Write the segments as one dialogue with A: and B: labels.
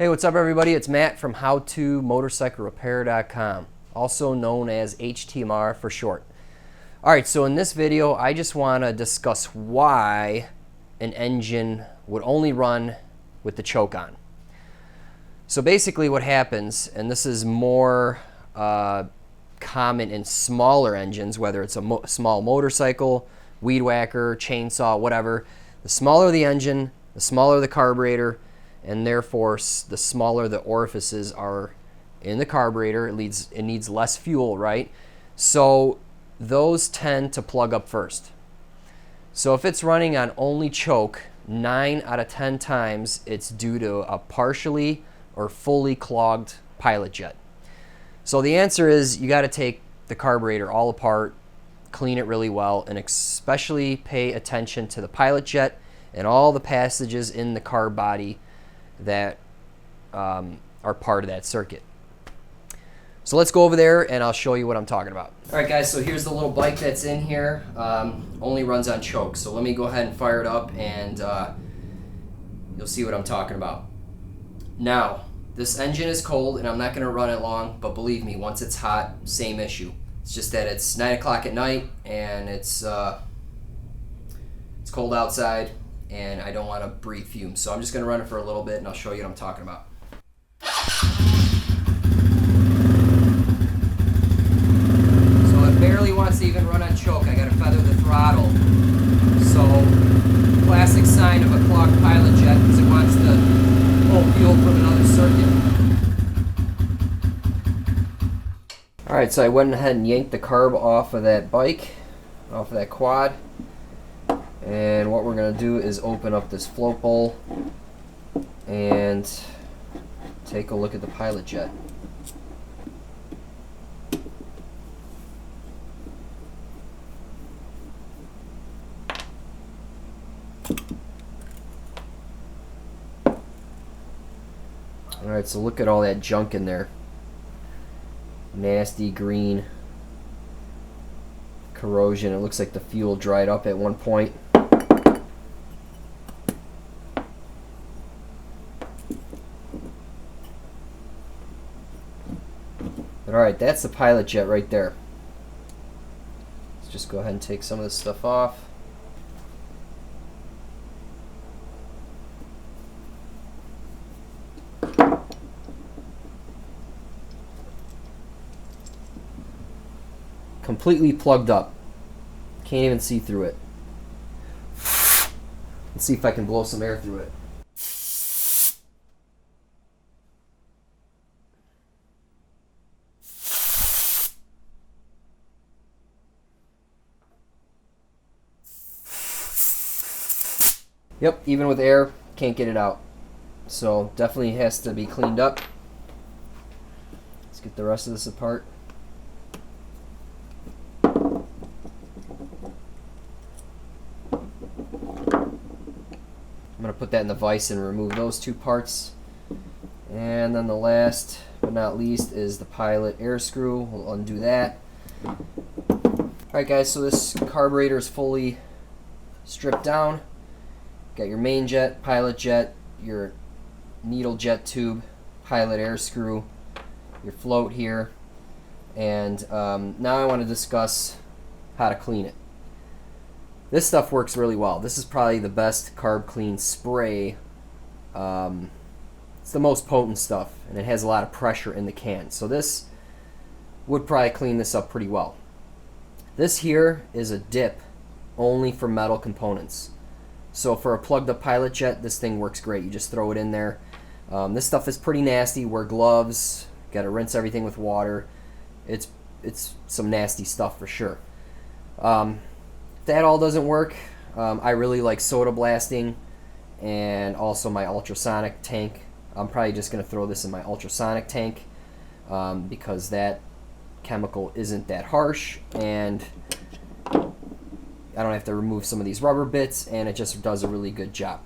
A: Hey, what's up everybody? It's Matt from howtomotorcyclerepair.com, also known as HTMR for short. Alright, so in this video I just want to discuss why an engine would only run with the choke on. So basically what happens, and this is more common in smaller engines, whether it's a small motorcycle, weed whacker, chainsaw, whatever, the smaller the engine, the smaller the carburetor, and therefore the smaller the orifices are in the carburetor, it needs less fuel, right? So those tend to plug up first. So if it's running on only choke, 9 out of 10 times it's due to a partially or fully clogged pilot jet. So the answer is you got to take the carburetor all apart, clean it really well, and especially pay attention to the pilot jet and all the passages in the carb body that are part of that circuit. So let's go over there and I'll show you what I'm talking about. Alright guys, so here's the little bike that's in here. Only runs on choke. So let me go ahead and fire it up and you'll see what I'm talking about. Now, this engine is cold and I'm not going to run it long, but believe me, once it's hot, same issue. It's just that it's 9 o'clock at night and it's cold outside and I don't want to breathe fumes. So I'm just going to run it for a little bit and I'll show you what I'm talking about. So it barely wants to even run on choke. I got to feather the throttle. So classic sign of a clogged pilot jet because it wants to pull fuel from another circuit. Alright, so I went ahead and yanked the carb off of that bike, off of that quad. And what we're going to do is open up this float bowl and take a look at the pilot jet. Alright, so look at all that junk in there. Nasty green corrosion. It looks like the fuel dried up at one point. But alright, that's the pilot jet right there. Let's just go ahead and take some of this stuff off. Completely plugged up. Can't even see through it. Let's see if I can blow some air through it. Yep, even with air, can't get it out. So definitely has to be cleaned up. Let's get the rest of this apart. I'm going to put that in the vise and remove those two parts. And then the last but not least is the pilot air screw. We'll undo that. Alright guys, so this carburetor is fully stripped down. Got your main jet, pilot jet, your needle jet tube, pilot air screw, your float here, and now I want to discuss how to clean it. This stuff works really well. This is probably the best carb clean spray. It's the most potent stuff, and it has a lot of pressure in the can. So this would probably clean this up pretty well. This here is a dip only for metal components. So for a plugged up pilot jet, this thing works great. You just throw it in there. This stuff is pretty nasty. Wear gloves. Got to rinse everything with water. It's some nasty stuff for sure. If that all doesn't work, I really like soda blasting and also my ultrasonic tank. I'm probably just going to throw this in my ultrasonic tank because that chemical isn't that harsh and I don't have to remove some of these rubber bits, and it just does a really good job.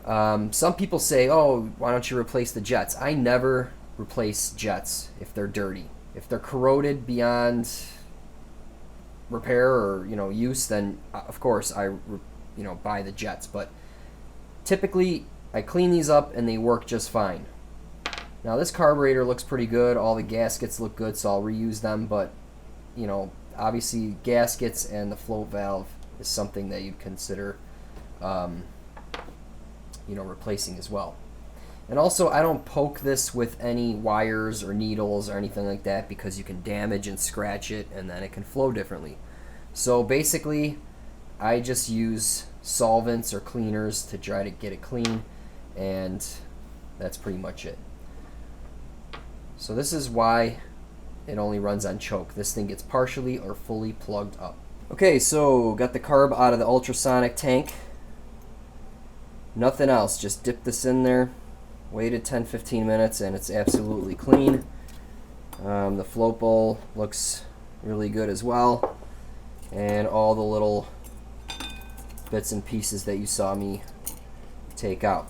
A: Some people say, oh, why don't you replace the jets? I never replace jets if they're dirty. If they're corroded beyond repair or use, then of course I buy the jets. But typically I clean these up and they work just fine. Now this carburetor looks pretty good. All the gaskets look good, so I'll reuse them. But, you know, obviously gaskets and the float valve is something that you'd consider, you know, replacing as well. And also, I don't poke this with any wires or needles or anything like that because you can damage and scratch it and then it can flow differently. So basically, I just use solvents or cleaners to try to get it clean, and that's pretty much it. So this is why it only runs on choke. This thing gets partially or fully plugged up. Okay, so got the carb out of the ultrasonic tank. Nothing else, just dip this in there, waited 10-15 minutes, and it's absolutely clean. The float bowl looks really good as well, and all the little bits and pieces that you saw me take out.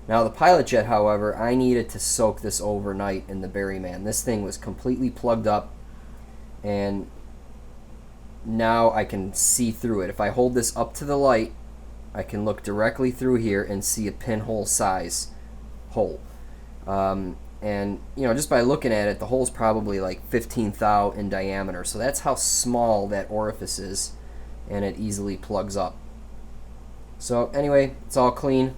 A: Now the Pilot Jet, however, I needed to soak this overnight in the Berryman. This thing was completely plugged up, and now I can see through it. If I hold this up to the light, I can look directly through here and see a pinhole size hole. And you know, just by looking at it, the hole's probably like 15 thou in diameter. So that's how small that orifice is, and it easily plugs up. So anyway, it's all clean.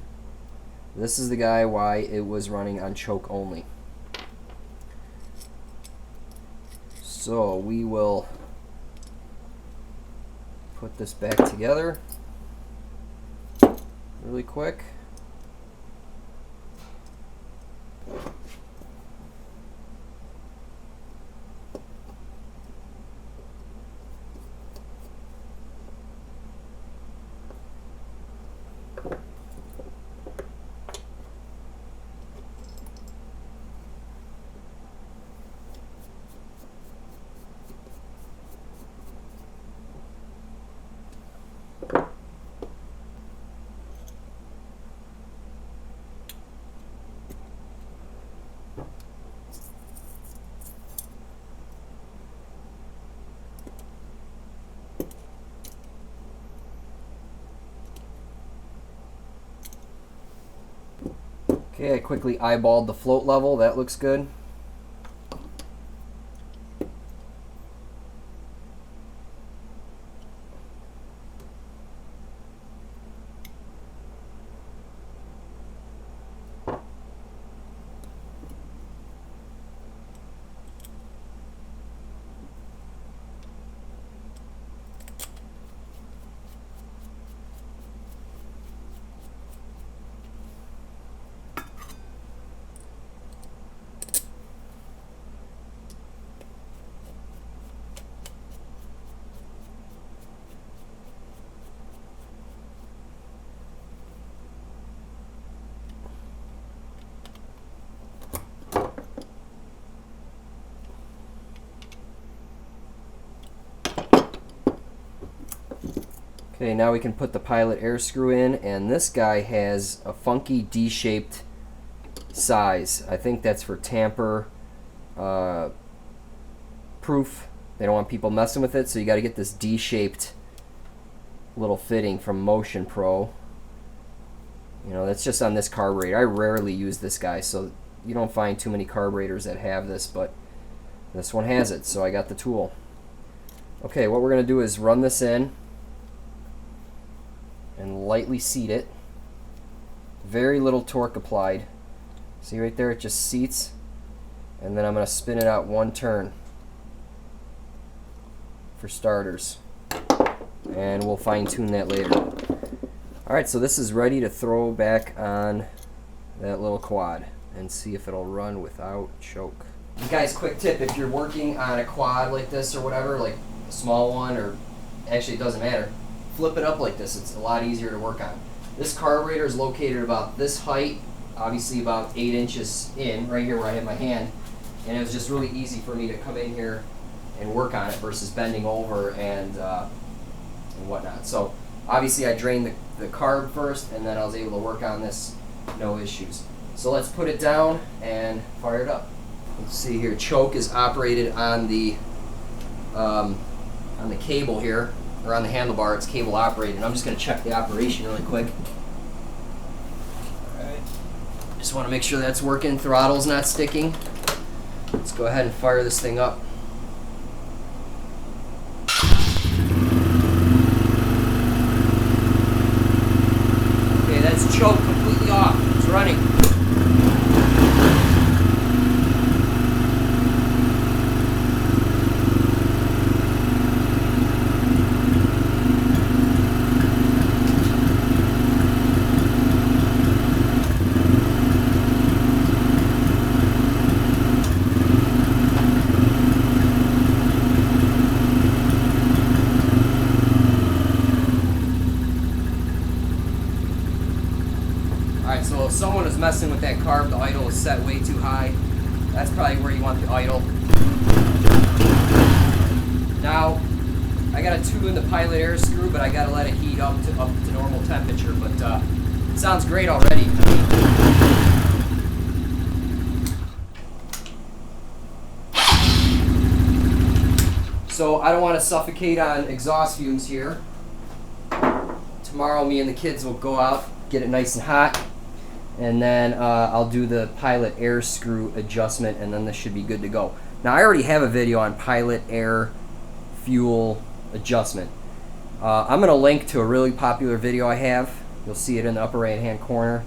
A: This is the guy why it was running on choke only. So we will put this back together really quick. Okay, I quickly eyeballed the float level. That looks good. Okay, now we can put the pilot air screw in, and this guy has a funky D-shaped size. I think that's for tamper proof. They don't want people messing with it, so you got to get this D-shaped little fitting from Motion Pro. You know, that's just on this carburetor. I rarely use this guy, so you don't find too many carburetors that have this, but this one has it, so I got the tool. Okay, what we're going to do is run this in and lightly seat it. Very little torque applied. See right there, it just seats, and then I'm going to spin it out one turn for starters, and we'll fine-tune that later. Alright, so this is ready to throw back on that little quad and see if it'll run without choke. Guys, quick tip, if you're working on a quad like this or whatever, like a small one, or actually it doesn't matter, flip it up like this. It's a lot easier to work on. This carburetor is located about this height, obviously about 8 inches in, right here where I have my hand, and it was just really easy for me to come in here and work on it versus bending over and whatnot. So obviously I drained the carb first, and then I was able to work on this, no issues. So let's put it down and fire it up. Let's see here, choke is operated on the cable here, or on the handlebar. It's cable operated. I'm just going to check the operation really quick. Alright. Just want to make sure that's working, throttle's not sticking. Let's go ahead and fire this thing up. Okay, that's choke completely off. It's running. Alright, so if someone is messing with that carb, the idle is set way too high. That's probably where you want the idle. Now, I gotta tune the pilot air screw, but I gotta let it heat up to normal temperature. But it sounds great already. So I don't want to suffocate on exhaust fumes here. Tomorrow, me and the kids will go out, get it nice and hot, and then I'll do the pilot air screw adjustment, and then this should be good to go. Now, I already have a video on pilot air fuel adjustment. I'm going to link to a really popular video I have. You'll see it in the upper right hand corner.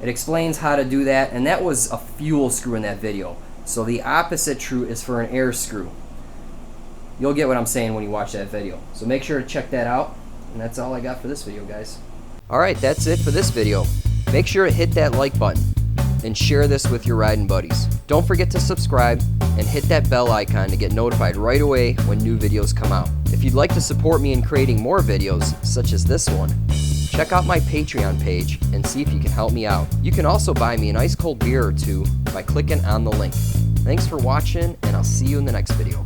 A: It explains how to do that, and that was a fuel screw in that video. So the opposite true is for an air screw. You'll get what I'm saying when you watch that video. So make sure to check that out. And that's all I got for this video, guys. Alright, that's it for this video. Make sure to hit that like button and share this with your riding buddies. Don't forget to subscribe and hit that bell icon to get notified right away when new videos come out. If you'd like to support me in creating more videos, such as this one, check out my Patreon page and see if you can help me out. You can also buy me an ice cold beer or two by clicking on the link. Thanks for watching, and I'll see you in the next video.